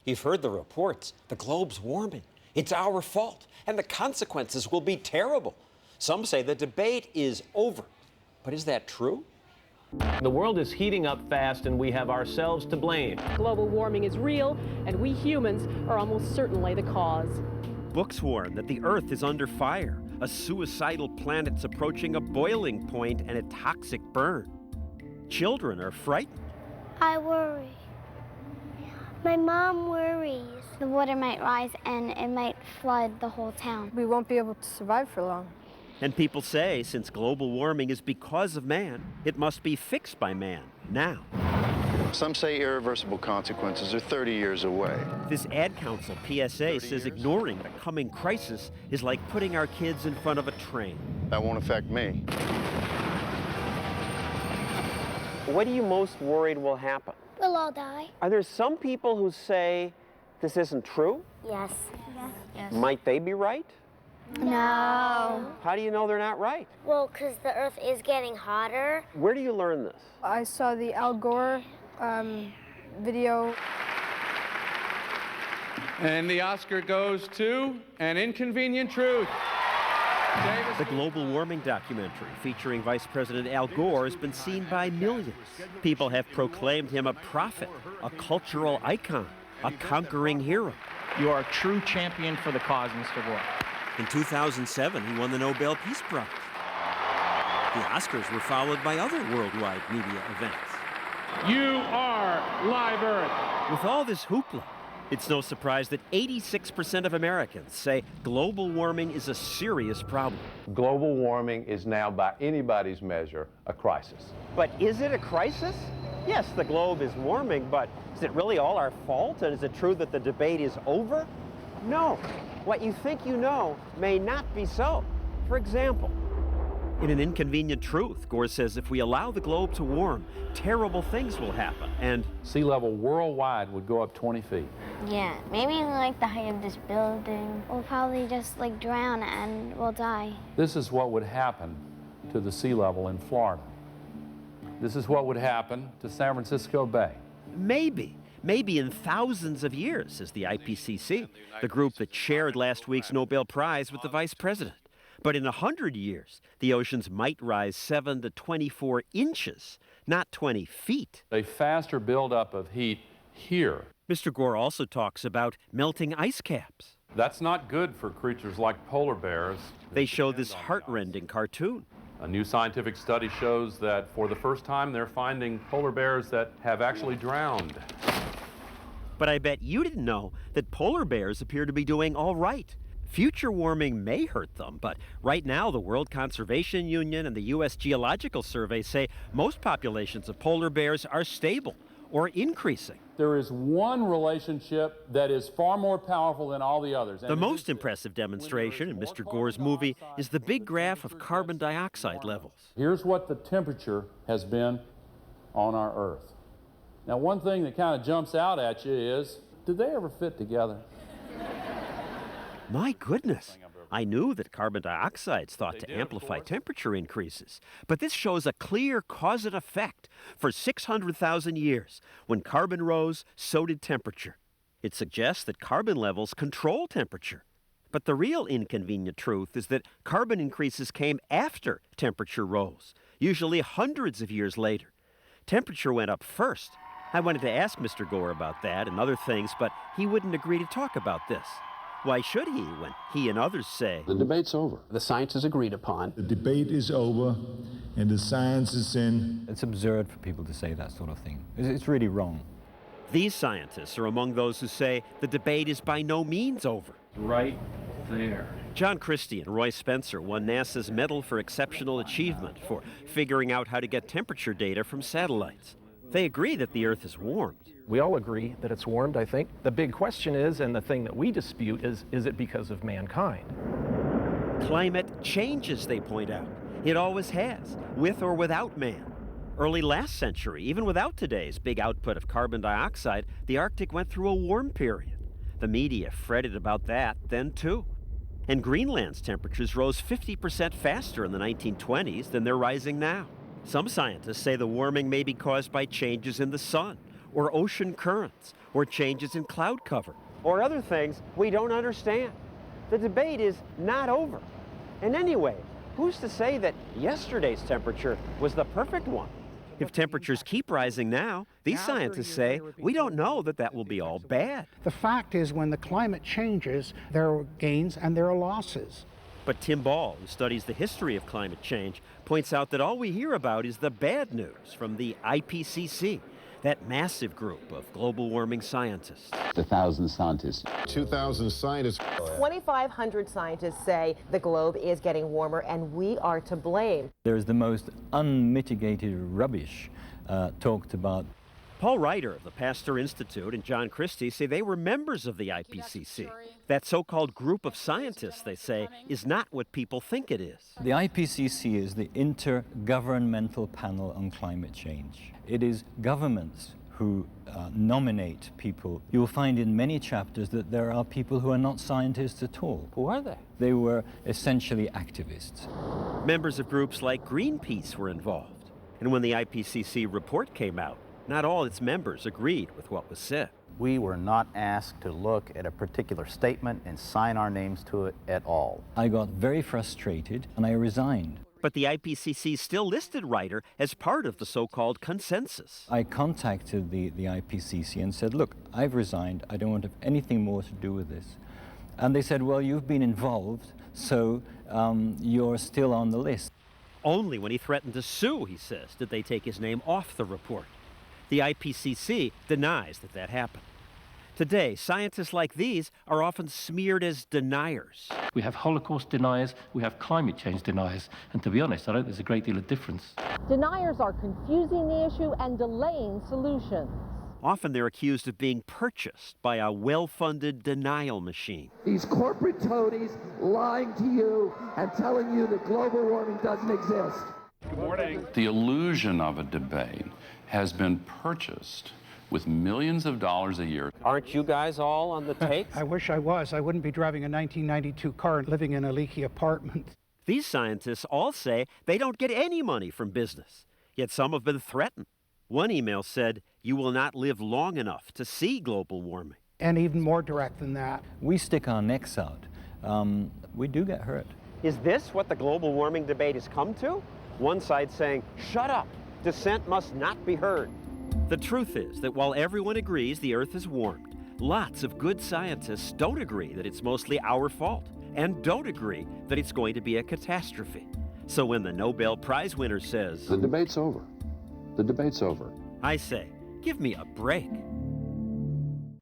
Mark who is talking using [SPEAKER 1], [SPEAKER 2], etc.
[SPEAKER 1] You've heard the reports. The globe's warming. It's our fault, and the consequences will be terrible. Some say the debate is over. But is that true?
[SPEAKER 2] The world is heating up fast, and we have ourselves to blame.
[SPEAKER 3] Global warming is real, and we humans are almost certainly the cause.
[SPEAKER 1] Books warn that the Earth is under fire. A suicidal planet's approaching a boiling point and a toxic burn. Children are frightened.
[SPEAKER 4] I worry. My mom worries. The water might rise and it might flood the whole town.
[SPEAKER 5] We won't be able to survive for long.
[SPEAKER 1] And people say, since global warming is because of man, it must be fixed by man, now.
[SPEAKER 6] Some say irreversible consequences are 30 years away.
[SPEAKER 1] This Ad Council PSA says ignoring the coming crisis is like putting our kids in front of a train.
[SPEAKER 6] That won't affect me.
[SPEAKER 2] What are you most worried will happen?
[SPEAKER 4] We'll all die.
[SPEAKER 2] Are there some people who say this isn't true?
[SPEAKER 4] Yes. Yes.
[SPEAKER 2] Might they be right?
[SPEAKER 4] No.
[SPEAKER 2] How do you know they're not right?
[SPEAKER 4] Well, because the Earth is getting hotter.
[SPEAKER 2] Where do you learn this?
[SPEAKER 5] I saw the Al Gore video.
[SPEAKER 7] And the Oscar goes to An Inconvenient Truth.
[SPEAKER 1] The global warming documentary featuring Vice President Al Gore has been seen by millions. People have proclaimed him a prophet, a cultural icon, a conquering hero.
[SPEAKER 8] You are a true champion for the cause, Mr. Gore.
[SPEAKER 1] In 2007, he won the Nobel Peace Prize. The Oscars were followed by other worldwide media events.
[SPEAKER 7] You are Live Earth.
[SPEAKER 1] With all this hoopla, it's no surprise that 86% of Americans say global warming is a serious problem.
[SPEAKER 9] Global warming is now, by anybody's measure, a crisis.
[SPEAKER 2] But is it a crisis? Yes, the globe is warming, but is it really all our fault? And is it true that the debate is over? No. What you think you know may not be so. For example, in An Inconvenient Truth, Gore says if we allow the globe to warm, terrible things will happen, and
[SPEAKER 9] Sea level worldwide would go up 20 feet.
[SPEAKER 4] Yeah, maybe like the height of this building. We'll probably just like drown and we'll die.
[SPEAKER 9] This is what would happen to the sea level in Florida. This is what would happen to San Francisco Bay.
[SPEAKER 1] maybe in thousands of years, says the IPCC, the group that shared last week's Nobel Prize with the vice president. But in 100 years, the oceans might rise 7 to 24 inches, not 20 feet.
[SPEAKER 9] A faster buildup of heat here.
[SPEAKER 1] Mr. Gore also talks about melting ice caps.
[SPEAKER 9] That's not good for creatures like polar bears.
[SPEAKER 1] They show this heart-rending cartoon.
[SPEAKER 9] A new scientific study shows that for the first time they're finding polar bears that have actually drowned.
[SPEAKER 1] But I bet you didn't know that polar bears appear to be doing all right. Future warming may hurt them, but right now the World Conservation Union and the U.S. Geological Survey say most populations of polar bears are stable or increasing.
[SPEAKER 9] There is one relationship that is far more powerful than all the others.
[SPEAKER 1] The most impressive demonstration in Mr. Gore's movie is the big graph of carbon dioxide levels.
[SPEAKER 9] Here's what the temperature has been on our Earth. Now, one thing that kind of jumps out at you is, did they ever fit together?
[SPEAKER 1] My goodness, I knew that carbon dioxide's thought to amplify temperature increases, but this shows a clear cause and effect. For 600,000 years, when carbon rose, so did temperature. It suggests that carbon levels control temperature. But the real inconvenient truth is that carbon increases came after temperature rose, usually hundreds of years later. Temperature went up first. I wanted to ask Mr. Gore about that and other things, but he wouldn't agree to talk about this. Why should he when he and others say,
[SPEAKER 10] the debate's over. The science is agreed upon.
[SPEAKER 11] The debate is over and the science is in.
[SPEAKER 12] It's absurd for people to say that sort of thing. It's really wrong.
[SPEAKER 1] These scientists are among those who say the debate is by no means over.
[SPEAKER 2] Right there.
[SPEAKER 1] John Christie and Roy Spencer won NASA's Medal for Exceptional Achievement for figuring out how to get temperature data from satellites. They agree that the Earth is warmed.
[SPEAKER 13] We all agree that it's warmed, I think. The big question is, and the thing that we dispute is it because of mankind?
[SPEAKER 1] Climate changes, they point out. It always has, with or without man. Early last century, even without today's big output of carbon dioxide, the Arctic went through a warm period. The media fretted about that then, too. And Greenland's temperatures rose 50% faster in the 1920s than they're rising now. Some scientists say the warming may be caused by changes in the sun, or ocean currents, or changes in cloud cover.
[SPEAKER 2] Or other things we don't understand. The debate is not over. And anyway, who's to say that yesterday's temperature was the perfect one?
[SPEAKER 1] If temperatures keep rising now, these scientists say we don't know that that will be all bad.
[SPEAKER 14] The fact is, when the climate changes, there are gains and there are losses.
[SPEAKER 1] But Tim Ball, who studies the history of climate change, points out that all we hear about is the bad news from the IPCC, that massive group of global warming scientists.
[SPEAKER 15] 1,000 scientists.
[SPEAKER 11] 2,000 scientists.
[SPEAKER 16] 2,500 scientists say the globe is getting warmer and we are to blame.
[SPEAKER 12] There's the most unmitigated rubbish talked about.
[SPEAKER 1] Paul Reiter of the Pasteur Institute and John Christie say they were members of the IPCC. That so-called group of scientists, they say, is not what people think it is.
[SPEAKER 12] The IPCC is the Intergovernmental Panel on Climate Change. It is governments who nominate people. You will find in many chapters that there are people who are not scientists at all.
[SPEAKER 2] Who are they?
[SPEAKER 12] They were essentially activists.
[SPEAKER 1] Members of groups like Greenpeace were involved. And when the IPCC report came out, not all its members agreed with what was said.
[SPEAKER 17] We were not asked to look at a particular statement and sign our names to it at all.
[SPEAKER 12] I got very frustrated and I resigned.
[SPEAKER 1] But the IPCC still listed Reiter as part of the so-called consensus.
[SPEAKER 12] I contacted the IPCC and said, look, I've resigned. I don't want to have anything more to do with this. And they said, well, you've been involved, so you're still on the list.
[SPEAKER 1] Only when he threatened to sue, he says, did they take his name off the report. The IPCC denies that that happened. Today, scientists like these are often smeared as deniers.
[SPEAKER 18] We have Holocaust deniers, we have climate change deniers, and to be honest, I don't think there's a great deal of difference.
[SPEAKER 16] Deniers are confusing the issue and delaying solutions.
[SPEAKER 1] Often they're accused of being purchased by a well-funded denial machine.
[SPEAKER 19] These corporate toadies lying to you and telling you that global warming doesn't exist.
[SPEAKER 7] Good morning.
[SPEAKER 9] The illusion of a debate has been purchased with millions of dollars a year.
[SPEAKER 2] Aren't you guys all on the take?
[SPEAKER 14] I wish I was. I wouldn't be driving a 1992 car and living in a leaky apartment.
[SPEAKER 1] These scientists all say they don't get any money from business, yet some have been threatened. One email said, "You will not live long enough to see global warming."
[SPEAKER 14] And even more direct than that.
[SPEAKER 12] We stick our necks out. We do get hurt.
[SPEAKER 2] Is this what the global warming debate has come to? One side saying, shut up, dissent must not be heard.
[SPEAKER 1] The truth is that while everyone agrees the Earth is warmed, lots of good scientists don't agree that it's mostly our fault and don't agree that it's going to be a catastrophe. So when the Nobel Prize winner says,
[SPEAKER 15] The debate's over. The debate's over.
[SPEAKER 1] I say, give me a break.